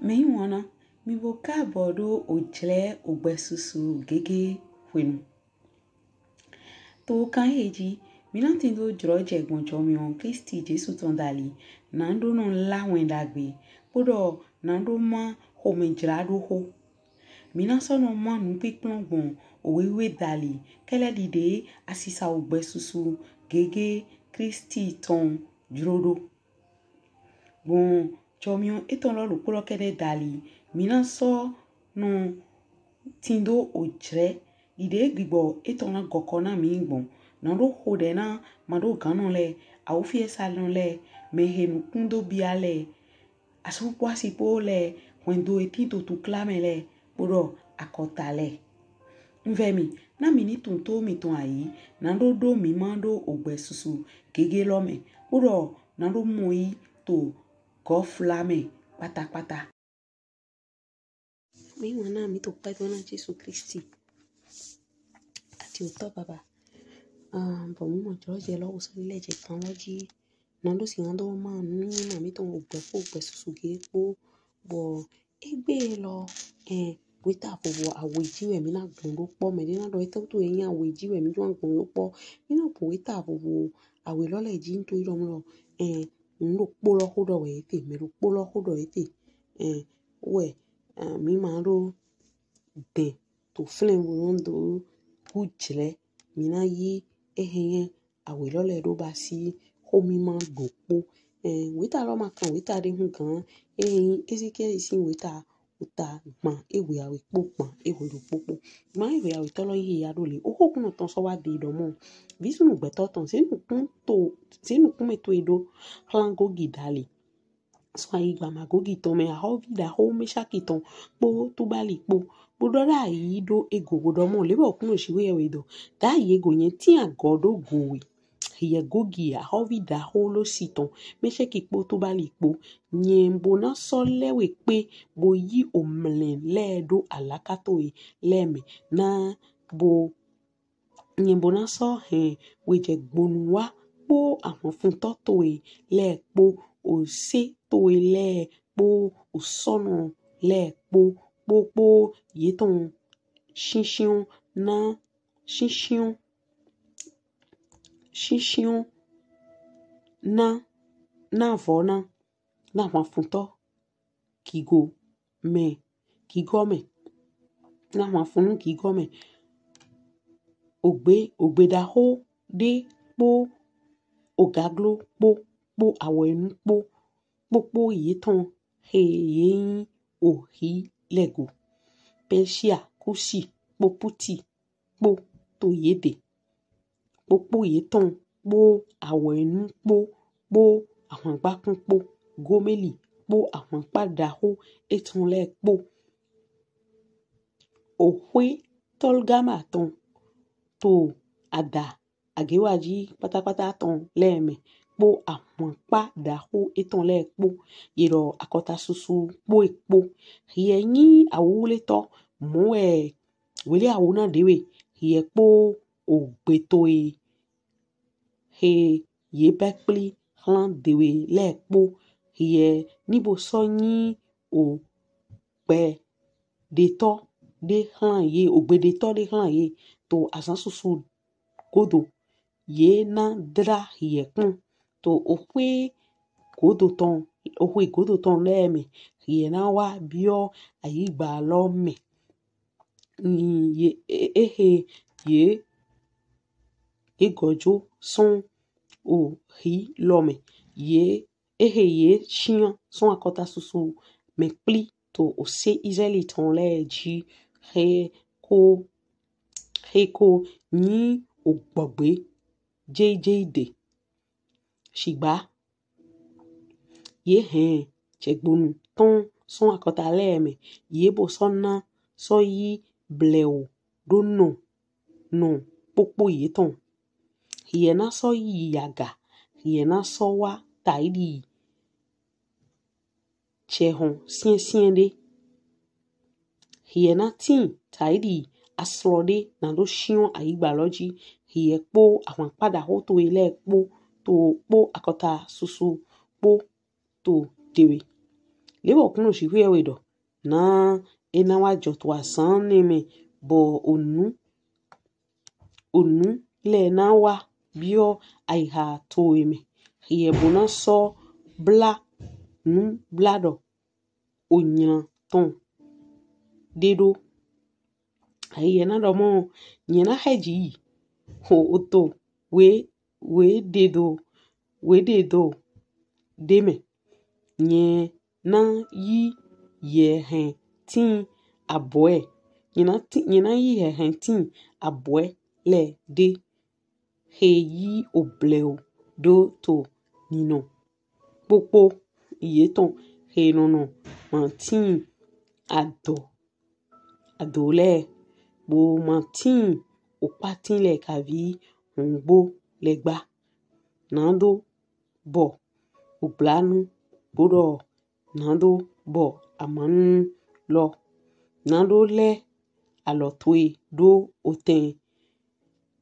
Me wana mi boka bodo ojle ogbesusu gege wenu. To kan heji mina tindo droje gbonjo mi on Kristi Jesu tondali nando no la wendagbe podo nando ma homenjrado ho. Mina sono ma nupikplon gbon owewe dali kele dide asisa ogbesusu gege Kristi ton drodo. Bon chomion eton lo polo kede dali mina so no tindo ojre ide gbibo eton na gokona mi gbon nando hode na mado ganon le awufie salon le mehenu kundo biale asu kwasi po le wendo etindo tu klame le podo akota le mvemi na mini tunto mi ton ayi nando do mi mando ogbesusu gege lome podo nando moi to go flame pata. Mi wana mi to pa na Jesu Kristi. Ati uto baba. Bo mi mo droje lo uso leje kan loji. Nando si nando ma ni na mi to ogbe susu ge po bo egbe lo wita bo awejiwe mi na gbon lo po me na do to eyin awejiwe mi jo gbon lo po. Mi no po wita bo awe lo le ji nto iro mo nlo po lo hodo we ete me lo po lo hodo ete we mi ma ro de to flame wondo kujle mi na yi ehenye awe lo le do ba si ho mi ma gbopo wita lo ma kan wita de hun kan Ezekiel isi wita uta gban ewe awe popan ewe lo popo ma ewe awe to lo yi ya do le o hokun ton so wa de do mo bisu nu gbeto ton se nu kun me to edo hlango gidali so ayi gba magogi ton me a hovi da ho me shaki ton po to bali po bodora yi do ego bodo mo lebe okun oshiwe ewe do da yi ego yen ti agodo gowe ye gogi a hovi da ho lo siton me shaki po to bali po nyen bona so lewe pe bo yi omlen le do alakato e leme na bo nyen bona so weje gbonwa po àwọn fun toto e le po o se to e le po o sono le po yeton shishion na vona na àwọn fun to kigo me na àwọn fun kigo me ogbe da ho de po ogaglo po awenu po yeton yin ohi lego Persia kusi po puti po to yede po yeton po awenu po àwọn gbakun po gomeli po àwọn pada ho eton le po ohwe tolgama ton to ada agewaji patapata ton leme po àwọn pada ho eton le po yero akota susu po epo yin awule to mo wele awuna dewe ye po ogbeto ye bekpli hlan dewe le po ye nibo so yin o pe de to de hlan ye ogbede to de hlan ye to asan susu godo ye na dra ye kun to ohwe godo ton leme ye na wa bio ayi gba lo me ye egojo son o hi lome ye shian son akota susu me pli to o se Israeli ton le ji he ko ni ogbogbe jjde shigba ye chegbonu ton son akota leme ye bo sonna so yi bleo do no popo yeton ye na so yi yaga ye na so wa taidi chehon sien de ye na tin taidi aslode na do shion ayigbaloji ye po àwọn pada ho to ile po akota susu po to dewe Lebo kuno shi hwe wedo. Na ena wa joto asan neme bo onu le na wa bio aiha toime. Hiye bona so bla nu blado onya ton dedo. Hiye na domo nyena heji ho oto we dedo deme nye na yi ye hen tin aboe nyena yi ye hen tin aboe le de he yi obleo do to nino popo iye ton he nono mantin adole bo mantin opatin le kavi ngbo legba nando bo oblanu bodo nando bo amanu lo nando le alotwe do oten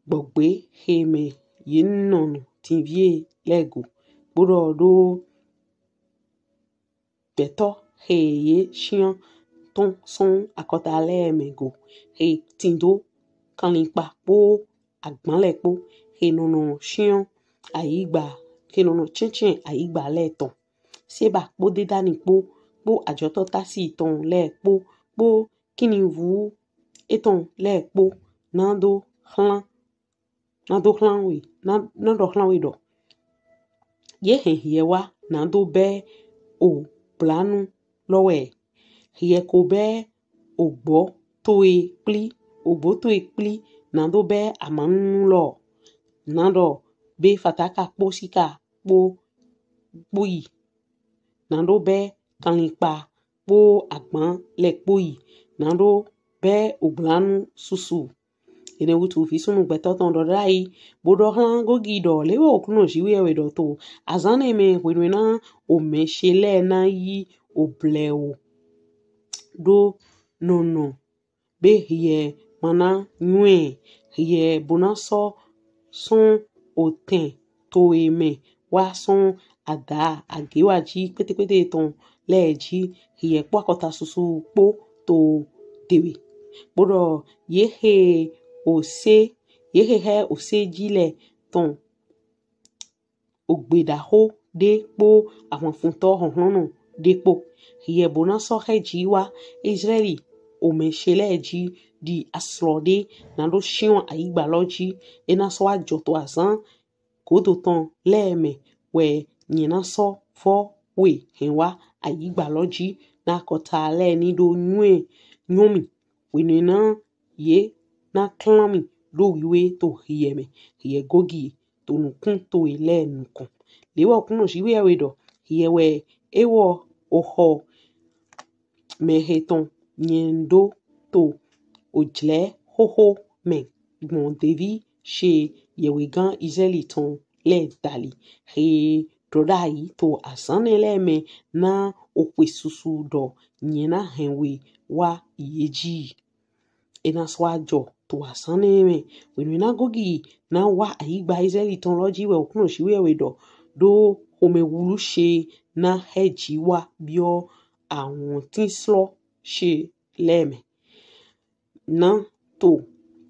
gbogbe heme yinnono tivie lego bodo do beto heye shion ton son akota le mego he tindo kanipa po agbanlepo he nono shion aigba he nono chinchin aigba le ton seba po dedani po ajoto tasi ton le po kini vu eton le po nando hlan we do ye he wa nando be o planu lowe ye ko be ogbo toe pli nando be amanu lo nando be fataka po sika po yi nando be kanipa po agban le po yi nando be oblanu susu ene wutu fisunu beto ton do dai bodo hlan gogi do lewo okuno jiwe we do to azane me wenwena o meshele na yi obleo do nono be hiye mana nyue hiye bonaso son oten to eme wa son ada agewaji pete ton leji hiye po akota susu po to dewe bodo yehe ose jile ton ogbedaho de po àwọn funto honhono de po hiye bonaso heji wa Israeli o mesheleji di aslode nando shion aigba loji ena so ajoto azan kodo ton leme we nyina so fo we henwa aigba loji na kota le ni do nyomi wenena ye na klami do wiwe to hiyeme hiye gogi to nukun to ile nukun lewa kuno shiwe we do hiye we ewo oho meheton nyendo to ojle hoho me gbon devi she yewe gan Israeli ton le dali he dodai to asane le me na okwe susu do nyena henwe wa yeji ena swajo to asane me wenwena gogi na wa aigba Israeli ton loji we okuno shiwe we do home wulu she na heji wa bio àwọn tinslo she leme na to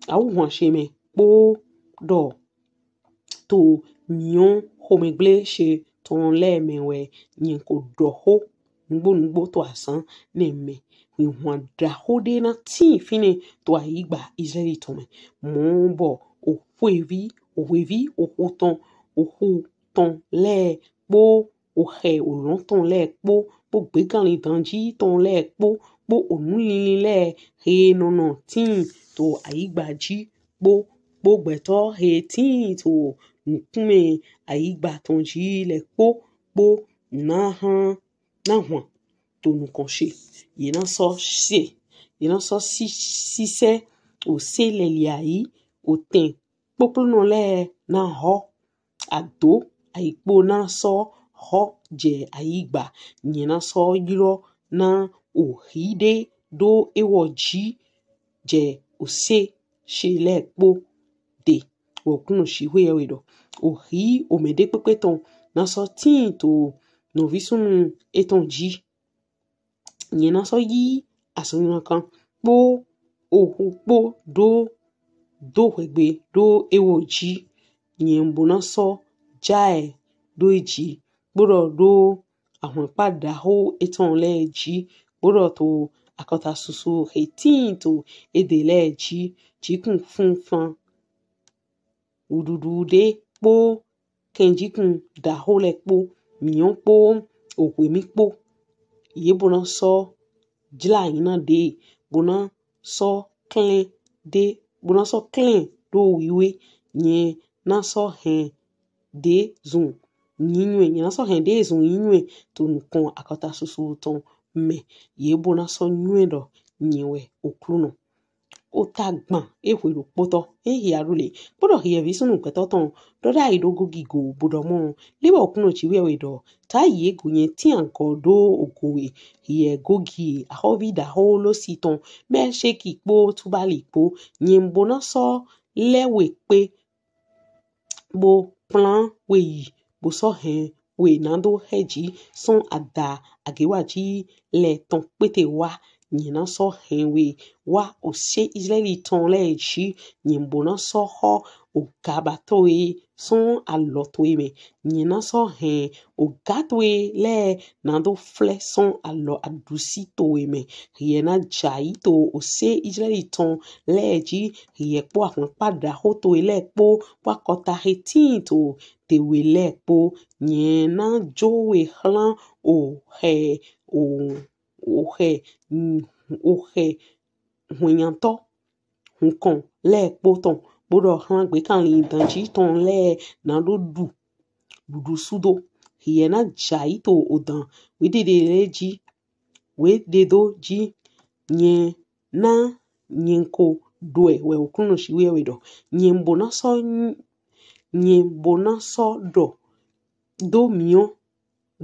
awuhan she me po do to mion homegle she ton leme we nyin ko doho nugbo to asan neme wihuan drahode na ti fine to aigba Israeli ton me mo bo ohwevi ohuton le po ohe olonton le po gbeganli danji ton le po onulili le he nono tin to aigbaji po gbeto he tin to nkume aigba tonji le po na hwan to nukonse yena so sise o se le liai o ten popolo le na ho ado aipo na so ho je aigba nyena so yiro na ohide do ewoji je ose shele po de okuno shiwe we do ohi omede pepeton na so tin to no visunu etonji nyena so yi asonyina kan po ohu po do hwegbe do ewoji nyembona so jai do eji gboro do àwọn padà ho eton leji gboro to akota susu hetin to ede leji jikun funfan ududude po kenjikun da ho le po mion po okwe mi po ye bona so jila ina de bona so clean de bona so clean do wiwe nye na so hen de zun nyinwe nye na so hen de zun nyinwe to nukon akota susu ton me ye bona so nywe do nyewe okruno o tagban ehwero poto ehi arule bodo hie visunu kwetoton doda idogo gigo bodomo liba okuno chiwewe do ta ye gunye ti anko do ogowe hie gogi ahovi da holo siton me sheki po tubali po nyembona so lewe pe bo plan we bo so hen we nando heji son ada agewaji le ton pete wa nyina so hen we wa o se Israeli ton le chi nyembona so ho o gabatoe son alotoe me nyina so hen o gatwe le nando fle son alo adusitoe me hiena jaito o se Israeli ton le ji hie po akon pada hoto ele po wakota hetin to te we le po nyena jowe hlan o he hwenyanto hunkon le poton bodo hlan gbe kan li danji ton le na do du sudo hiena jaito odan we de leji we de do ji nye na nyenko doe we okuno shiwe we do nyembona so do mio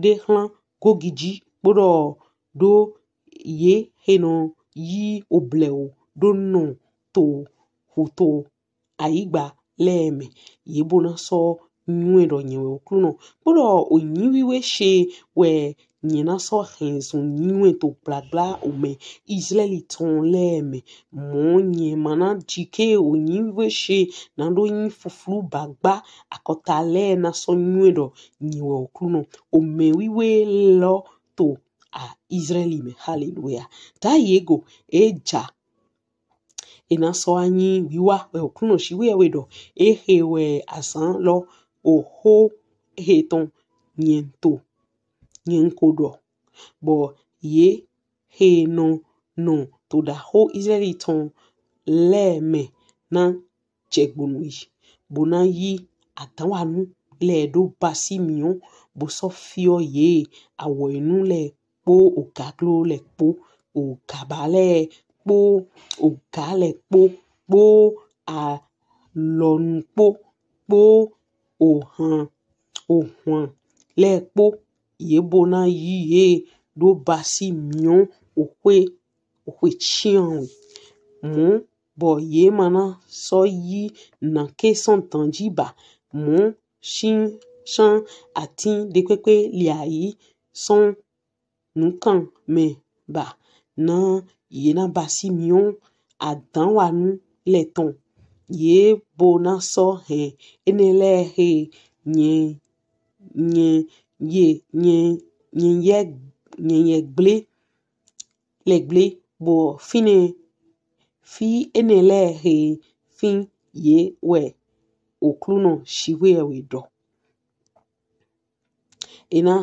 de hlan gogiji bodo do ye heno yi obleo do no to hoto aigba leme yebona so nywedo nyewe okruno bodo onyiwiwe she we nyina so hensun nywe to blabla ome Israeli ton leme mo nye mana jike onyiwiwe she nando yin fuflu bagba akota le na so nywedo nyewe okruno ome wiwe lo to a Israeli me hallelujah ta yego eja ina so anyi wiwa we okuno shiwe we do ehe we asan lo oho heton nyenko bo ye he no to da ho Israeli ton le me na jegbonu yi bona yi atanwanu le do basi mion bo so fio ye awo inu le po okaglo le po okabale po ogale po a lonu po ohan le po yebona yi do basi mion okwe chian mon bo ye mana so yi na ke son tangiba mon shin chan atin de pepe liayi son nukan me ba na ye na basi mion adan wanu le ton ye bona so he enele he nye gble bo fi enele he fin ye we okluno shiwe we do ina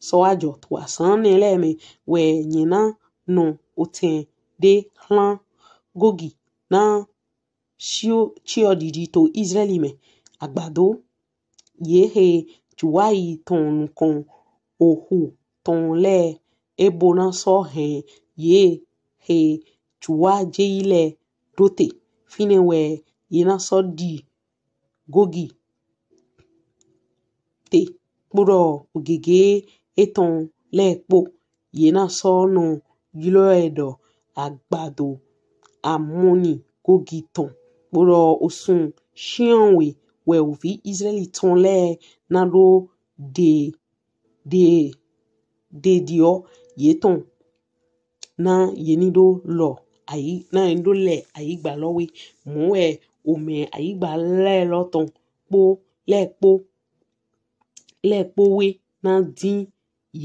so ajo to asan ele me we nyina no oten de hlan gogi na chio didi to Israeli me agbado ye he juwai ton kon ohu ton le ebona so he ye he juwa jeile dote fine we yina so di gogi te buro ogege eton le po yina so no yilo edo agbado amoni gogi ton buro osun shianwe we ovi Israeli ton le na do de dio yeton na yeni do lo ayi na ndo le ayi gba lowe mo e ome ayi gba le loton po le po we na din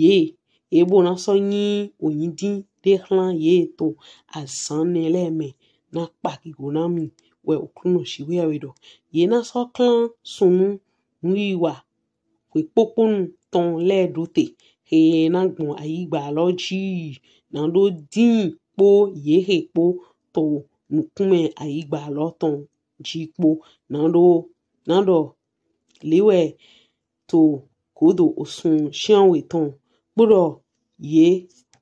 ye ebo na so yin oyin din de hlan ye to asan ne le me na pa ki go na mi we okuno shi we do ye na so clan sunu nwiwa we poponu ton le dote he na gbon ayi gba loji na do din po ye he po to nukume ayi gba loton ji po na do lewe to kodo osun shian we ton podo ye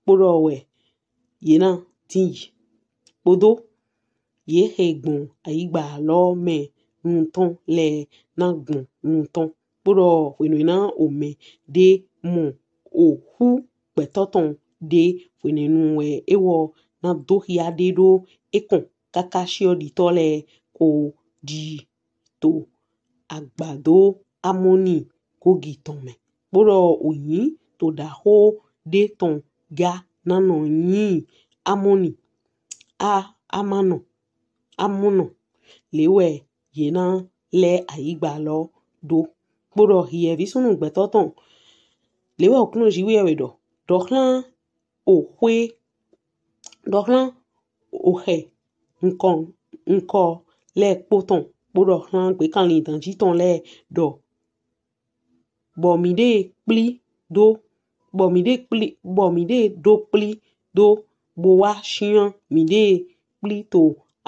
podo we ye na din podo ye he gbon ayi gba lo me nton le na gbon nton podo wenu na ome de mo ohu petoton de wenenu we ewo na do ya de do ekon kakashi odi tole ko di to àgbàdo amoni kogi ton me podo oyin to da ho de ton ga nano yin amoni amano amono lewe ye na le ayi gba lo do podo hie visunu gbetoton lewe okuno jiwe do dohlan ohwe dohlan ohe nko le poton podo hlan pe kan li dan ji ton le do bomide pli do pli do bowa shian mide pli to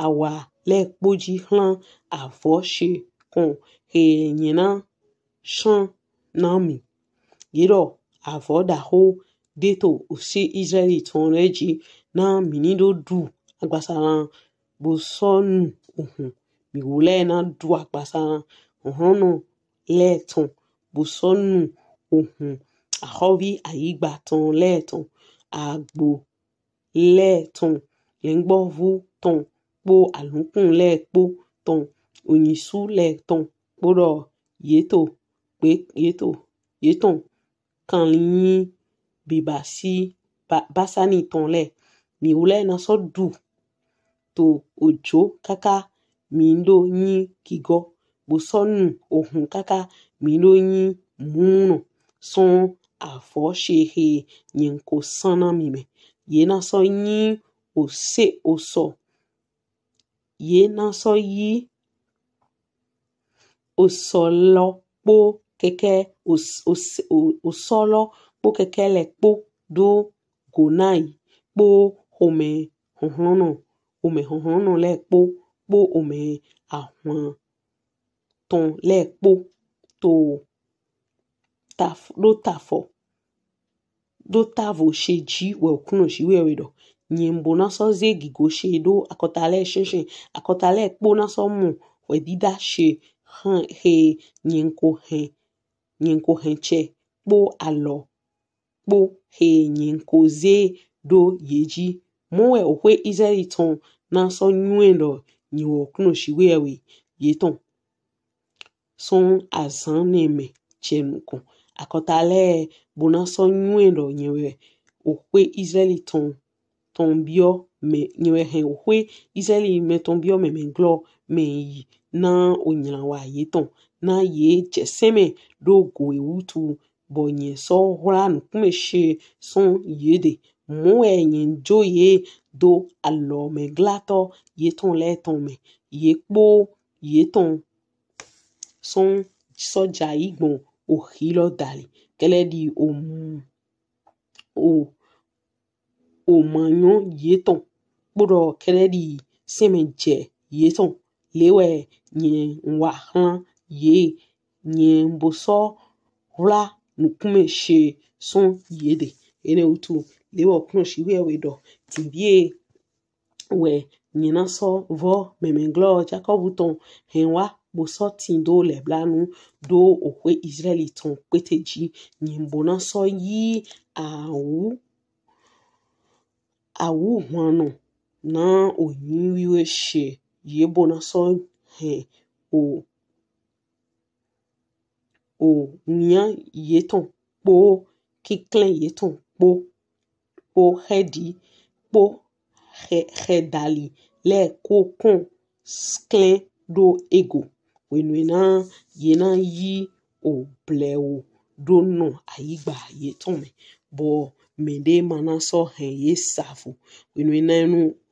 awa le poji hlan afo she kon he nyina shan nami yero afo da ho de to osi Israeli ton reji na minido du agbasaran bo sonu ohun mi wole na du agbasaran ohono le ton bo sonu ohun ahobi ayi gba ton le ton agbo le ton lengbo vu ton po alunkun le po ton onisu le ton podo yeto yeton kan yin bibasi basani ton le mi wole na so du to ojo kaka mindo yin kigo bo sonu ohun kaka mindo yin muno son afo shehe yin ko sana mi me ye na so yin ose oso ye na so yi osolo po keke osolo po keke le po do gonai po ome hohono le po ome ahwan ton le po to do tavo sheji we okuno shi we do nyembo na so zegi go she do akotale shinshin akotale po na so mu we dida she he nyenko henche po alo po he nyenko ze do yeji mo we ohwe Israeli ton na so nyuendo nyiwo okuno shi we yeton son azan neme chenuko akotale bona so nyuendo nyewe ohwe Israeli ton bio me nyewe he ohwe Israeli me ton bio me glo me yi na onyina wa yeton na ye jeseme do go ewutu bonye so hra nukume she son yede mo enyen joye do alo me glato yeton le ton me ye po yeton son soja igbon ohilo dali kele di o manyo yeton podo kele di semenje yeton lewe nyen wa hlan ye nyen boso hla nukume she son yede ene utu lewe okuno shi we do tibie we nyina so vo memenglo Jacob ton henwa boso tindo le blanu do ohwe Israeli ton peteji nyimbo na so yi awu hwanu na oyin wiwe she yebo na so he o nya yeton po kiklen yeton po hedi po redali le kokon sklen do ego wenwena yena yi o bleo do no ayigba ye tome bo mede manaso he ye safu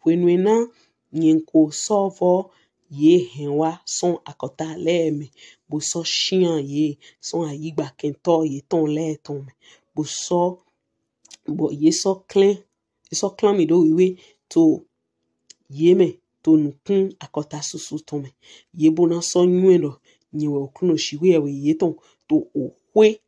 wenwena nyenko sovo ye henwa son akota leme bo so shian ye son ayigba kento ye ton le tome bo so bo ye so clan mi do iwe to yeme to nukun akota susu tome ye bona so nwendo nyewe okuno shiwe ye ton to ohwe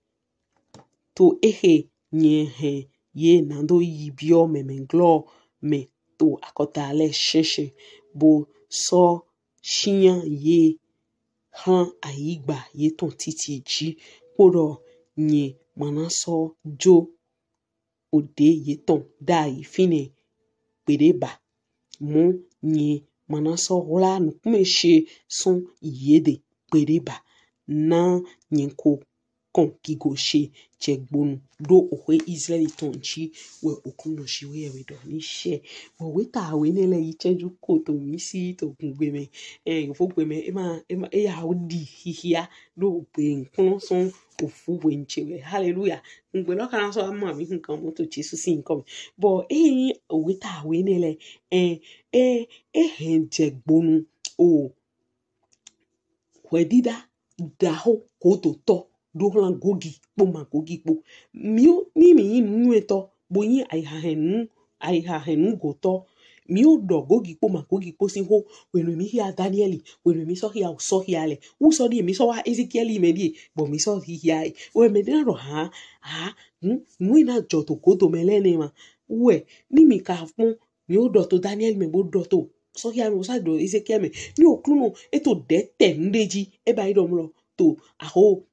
to ehe nye ye nando yibio memenglo me to akota le sheshe bo so shian ye han ayigba ye ton titi ji koro nye manaso jo ode ye ton dai fine pereba mo nye manaso hola nukumeshe son yede pereba na nyenko kon kigoshe chegbonu do ohwe Israeli tonchi we okuno shiwe we do ni she bo we ta we nele icheju koto misi to kungbeme fogbeme ya odi hihia do be nkun son ofu we nchewe hallelujah ngbe lo kana so ama mi nkan mo to Jesus nkan bo we ta we nele henjegbonu o wedida daho koto to do hlan gogi po magogi po mi nueto boyin ai ha henu goto mi o do gogi po sin ho wenu mi hia Danieli wenu mi so hia le u so di mi so wa Ezekiel me di bo mi so hia we me na ro nu ina joto goto melene ma we ni mi ka fun mi o do to Daniel me bo do to so hia no sa do Ezekiel me ni okruno eto de te ndeji e ba ido mlo to aho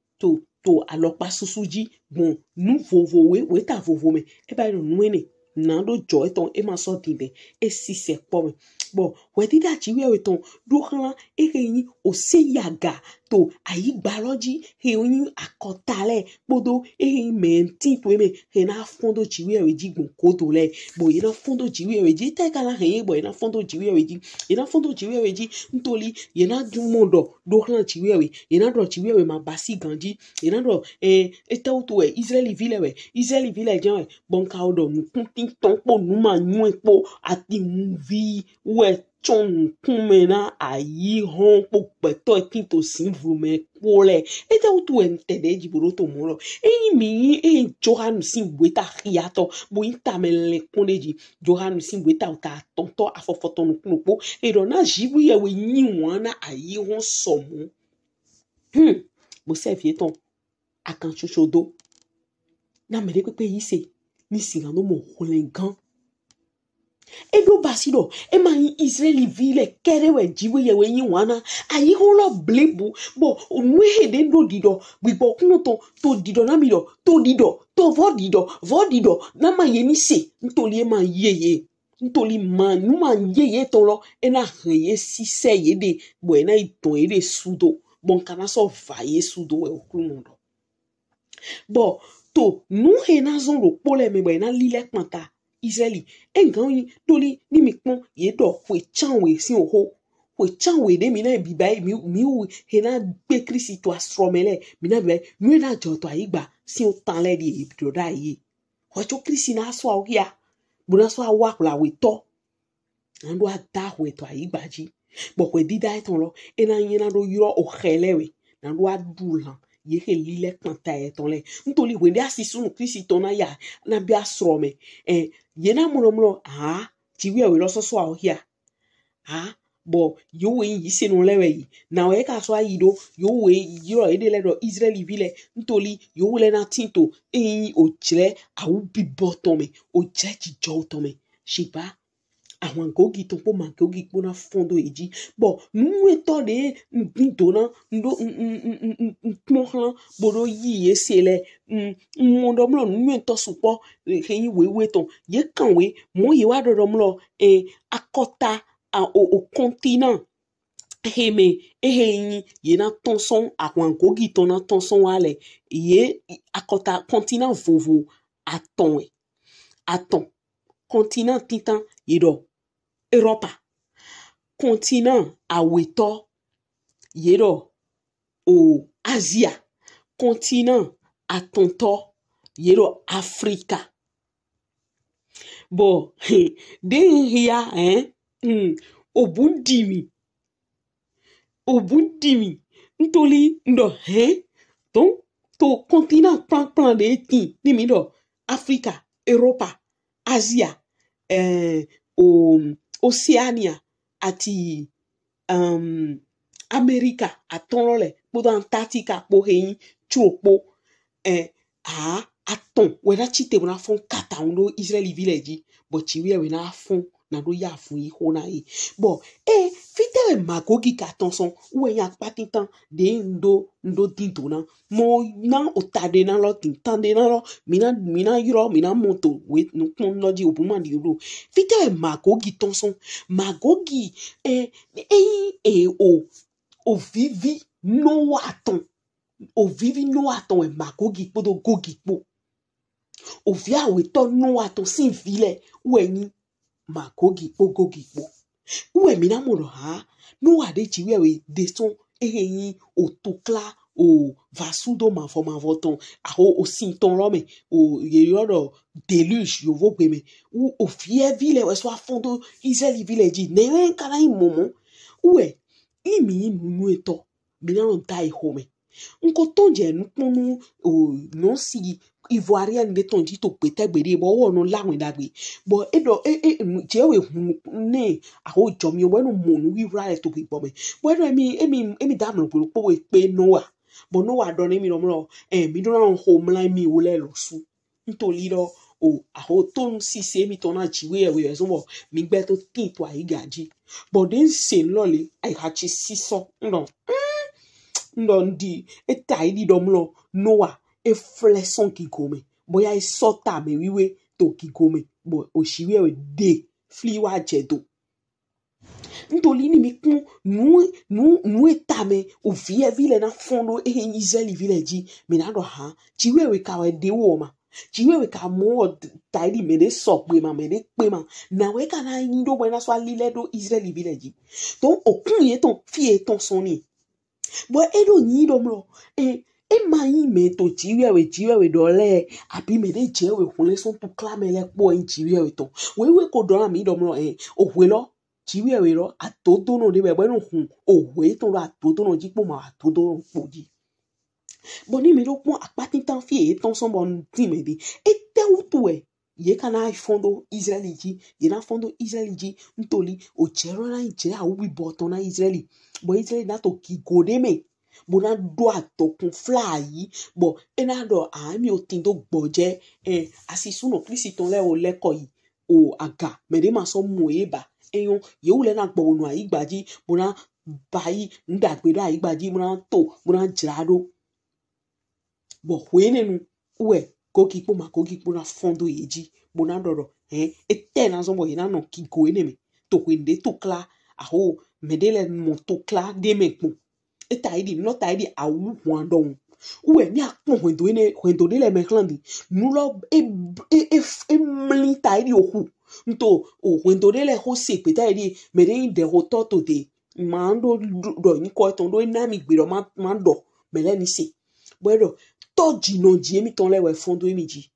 to alopa susuji bon nu vovo we ta vovo me e ba ido nuene na do joy ton e ma so dinde e si se po me bo we dida chi we ton do han e yin o se yaga to ayigba loji he yin akotale bodo e menti to me he na fondo chi we jigbon koto le bo yin na fondo chi we ji te kala he bo yin na fondo chi we ji yin na fondo chi we ji ntoli yin na du mondo do han chi we yin na do chi we ma basi ganji yin na do to Israeli vile jan bon ka odo nkun tin ton po nu ma nyu po ati vi we chon kumena ayi hon po peto tin to sin vrume pole to entede jiboro to moro mi Johan sin weta hiato bo intamele koneji Johan sin weta ta tonto afofoto no kunopo na jibu ye we nyi wana ayi hon somo bo se vieton akan chochodo na mere pepe yise ni singano mo holengan edo basido e ma Israeli vile kerewe jiwe ye we yin wana ayi holo blebu bo onwe hede do dido gbo kuno to dido na mi do to dido to vodido na ma ye ni se ntoli e ma yeye ntoli ma nu ma yeye to lo e na heye si se ye de bo e na iton e de sudo bon kana so va ye sudo e okuno do bo to nu he na zon ro pole me bo e na lile panta Israeli engan yin doli ni mi pon ye do we chanwe si oho we chanwe de mi na bibai mi he na gbe Kristi to astromele mi na be mi na joto ayigba si o tan le di do da yi o cho Kristi na so awia bu na so awa la we to ando ada we to ayigba ji bo we dida eton lo e na yin na do yiro o khelewe na do adulan ye he lile panta eton le ntoli we de asisu no Kristi to na ya na bi astrome ye na muro ti we lo so ahia bo yo we yi se no lewe yi na we ka so ayido yo we yiro ede le do Israeli vile ntoli yo we le na tinto o jire awu bi botome o jeji jo tome shiba àwọn gogi to po ma gogi po na fondo eji bo nu eto de nbido na ndo nmohan bodo yi esele mondo mlo nu eto supo keyin we ton ye kanwe mo ye wa dodo mlo akota o continent heme eheyin ye na tonson àwọn gogi to na tonson wale ye akota continent vovo aton continent titan yedo Europa continent aweto yedo o Asia continent atonto yedo Africa bo den hia obundimi ntoli ndo donc to continent plan de ti ni mi do Africa Europa Asia Oceania ati America atonle bodo Antarctica po hein chopo aton we na chite we na fon kata undo Israeli village but chiwe we na fon na do ya fun yi ho na yi bo fite magogi ka tonson we ya patitan de ndo dinto na mo na otade na lo tintande na lo mina yuro mina moto we no pon loji obuma di ro fite magogi tonson magogi o vivi no aton e magogi podo gogi po o via we to no aton sin vile we ni magogi po gogi po we mina mo ha no ade chi we de son yin o tokla o vasudo ma forma voton o sinton lo me o yero deluge yo vo pe me o vie vile we so afondo Israeli village ne kana imomo we imi nu eto mina no dai home nko tonje nu ponu o no si ivoirien de tonji to pete gbere bo wo no lawin dagbe bo edo jewe ne aho jomi we no monu wi ra to bi bo me bo edo emi damno po we pe noa bo noa do ni mi no mi do na home line mi wo le lo su ntoli do o aho ton si se mi ton na jiwe we so mo mi gbe to tin to aigaji bo den se lole ai ha chi siso ndo ndi etaidi domlo noa e fleson ki gome boya e sota me wiwe to ki gome bo oshiwe we de fliwa jedo ntoli ni mi kun nu etame o vie vile na fondo Israeli village mi na do ha jiwe we ka we de wo ma jiwe we ka mo taidi me de so pe ma na we ka na ndo bo na so alile do Israeli village donc okun ye ton fie ton soni bo edo ni domlo mayi me to jiwe we dole abi me de jewe hunle son to clame le po jiwe we to we ko do na mi domlo o we lo jiwe we ro atodo no de we no hun o we to ro atodo no jipo ma atodo po ji boni mi do pon apati tan fie ton son bon ti me di te utu ye kana fondo Israeli ji ye na fondo Israeli ji ntoli o jero na je a wi boton na Israeli bo Israeli na to ki gode me bona do atokun fly bo ena do mi o tin do gboje asisu no krisiton le o leko yi o aga me de ma so mo eba eyon ye u le na gbo nu aigbaji bona bayi ndagbe do aigbaji bona jirado bo wenenu we koki po na fondo yeji bona doro etena zo bo ina no ki go eneme to kwende to kla aho medele mo to kla de mepo etaidi no taidi awu wandon we ni akpon wendo de le meklandi nulo mli taidi oku nto wendo de le ho se petaidi mere de hototo de mando do ni ko ton do na mi gbero mando mele ni se bueno to jino ji emi ton le we fondo emi ji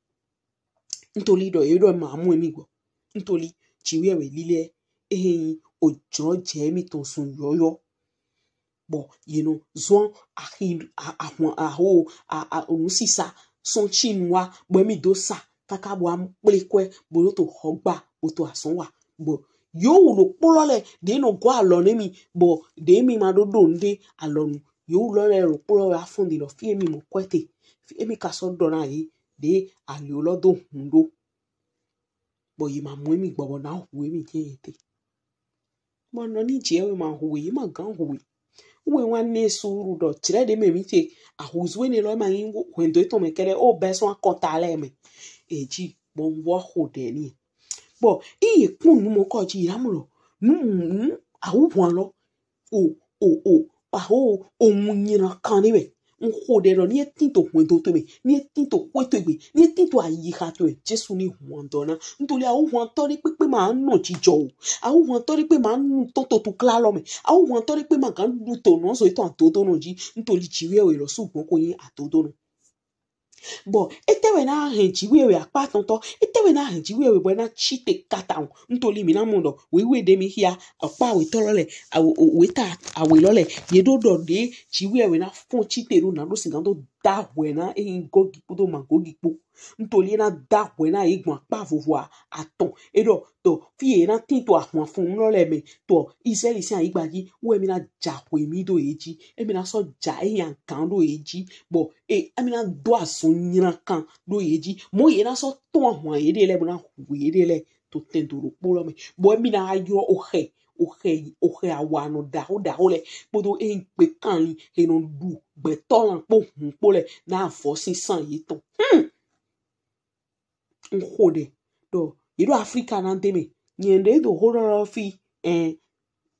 ntoli do edo ma mu emi gbo ntoli chiwe we lile ojo je emi ton sun yoyo bo zon sisa son chinwa bo emi do sa kaka bo am plekwe bo to hogba bo to asonwa bo yo lo polole de no go alone mi bo de mi ma do nde alonu yo lo le ro polo afundi lo fi emi mo kwete fi emi ka so do na yi de ali olodo hundo bo yi ma mu emi gbo na hu emi jete mo no ni je we ma hu yi ma gan hu we wan ne suru do tire de me mi te ahuzwe ne lo ma yin wendo to me kele o beso akota le me eji bo wo ho de ni bo iye kun nu mo ko ji ramulo awu won lo aho ohun yin kan ni be nhodero ni tinto hundo to me ni tinto hoto be ni tinto ayiha to Jésù ni huandona ntoli a huantori pepe ma no jijo a huantori pe ma nu toto to klalo me a huantori pe ma kan du to no so ito atodo no ji ntoli jiwe we lo sugbon ko yin atodo no bo etewe na henjiwe we apa tonto etewe na henjiwe we bo na chite kata ntoli mi na mundo we de mi hia apa we tolole we ta awe lole ye do de jiwe we na fon chite ru na do singando da we na gogi pudo ma gogi pu ntoli na da we na igbon pa vovoa aton edo to fi na tinto ahun fun lole me to iseli si ayigbaji we mi na ja we mi do eji e mi na so ja yan kan do eji bo e mi na do asun nyina kan do eji mo ye na so to ahun ye de le bo na we de le to tendoro polo me bo mi na ayo ohe awano daho le podo pe kan e no du betolan po hun pole na fo sin yi ton nhode do yido Africa na ndeme nyende do hororo fi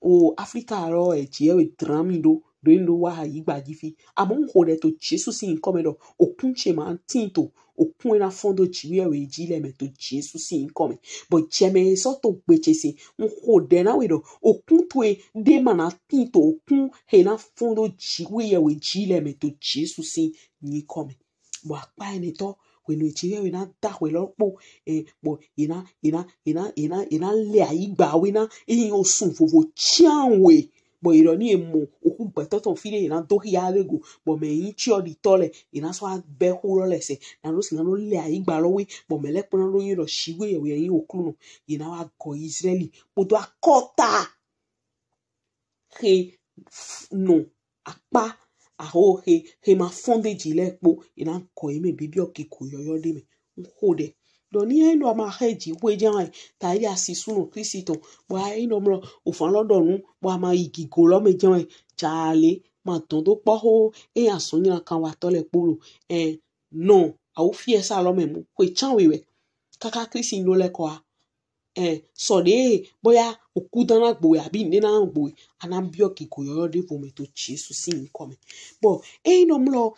o Africa ro eji e dramido do ndo wa yigbaji fi amon hode to Jesu sin komedo okunche ma tinto okun na fondo jiwe we jile me to Jesu sin come but cheme so to gbechese nhode na we do okun to e de mana tinto okun he na fondo jiwe we jile me to Jesu sin ni come bo apa eni to we no jiwe we na da we lopo bo ina le ayigba we na osun fofo chianwe bo ironi emo oku betoton file ina do ya lego bo me yin chi odi tole ina so be huro lese na no sin no le ayigba lo we bo me le pon lo yin ro shiwe we yin okunu ina wa go Israeli podo akota he no apa aho he ma fonde jile po ina ko eme bibi okiko yoyo de me nhode do ni endo ma heji we jan ta ya sisuno Kristo bo ai no mro ofan lodo nu bo ma igigo lo me jan chale ma ton do po ho e asun ni kan wa tole poro no a o fi esa lo me mu we chan we kaka Kristo lo le ko so de boya okudana gbo abi ni na gbo anambio kiko yoyo de vo me to Jesu sin come bo no mlo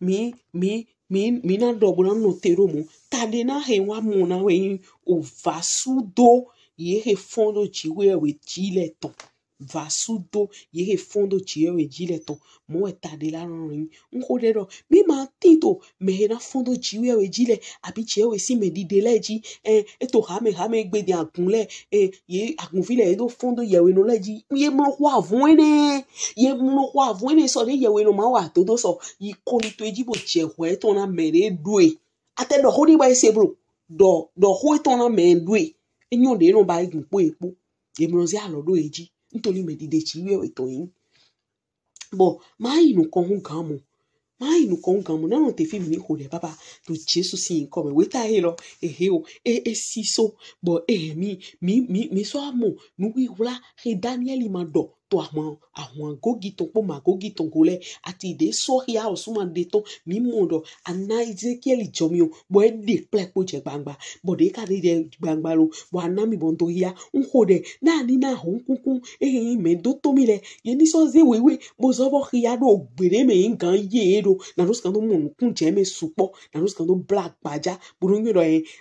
mi na dobo na no tero mu tade na he wa mu na we o vasudo ye he fondo jiwe we jile ton vasudo ye he fondo jiwe we jile ton mo tade la rin nkode do mi ma tito me na fondo jiwe we jile abi jiwe we si me di deleji eto ha me gbe di agunle ye agunfile do fondo ye we no leji ye mo wa avune so de ye we no ma wa todo so yi ko ni to ejibo je ho to na mere due ate do hodi ba ese bro do ho to na me due enyo de no ba igun po epo e mo si alodo eji ntoli me di de chiwe we to yin bo ma inu kon hun gamu na no te fi mi ko de baba to Jesu sin come we ta he lo si so bo mi so amo nu wi wla he Daniel ma do to àwọn gogi ton po ma gogi ton gole ati de so ya osuma de ton mi mondo ana Ezekiel jomio bo e de plepo je gbangba bo de ka de gbangba lo bo ana mi bon to ya nhode na ni na hunkun me do to mi le ye ni so ze wewe bo so bo ya do gbere me ngan ye do na no skando mo kun je me supo na no skando black baja bo no do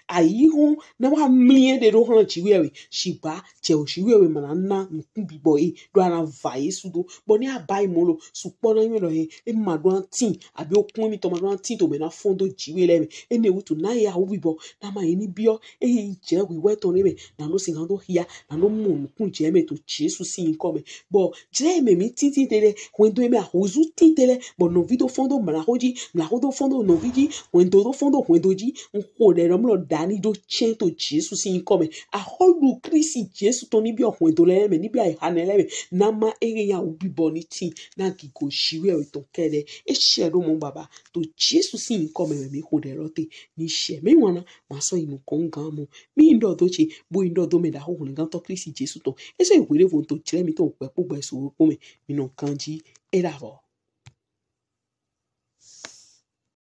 ayi hu na wa mlie de do han chiwe shiba je o shiwe ma na nkun bi boy do ana vai sudo boni abai molo supona yelo e madwan tin abi okun mi to madwan tin to me na fondo jiwe le me ene wutu na ya wibo na ma eni bio je wi weto ne me na no singando hia na no mu kun je me to Jesu sin come bo je me mi titi tele wendo me ahuzu titele bo no video fondo mla hoji fondo no vidi wendo fondo wendo ji nko de ro dani do chen to Jesu sin come a holu Kristi Jesu to ni bio wendo le me ni bia hanele me nama ya ubi boniti na gigo shiwe o to kede e shero mo baba to Jesu sin come me ko de rote ni she me wana ma so inu konga mo mi ndo dochi bo ndo do me da ho ngan to Kristi Jesu to e so iwere vo to chire mi to pe po gba so po me mi no kanji e davo.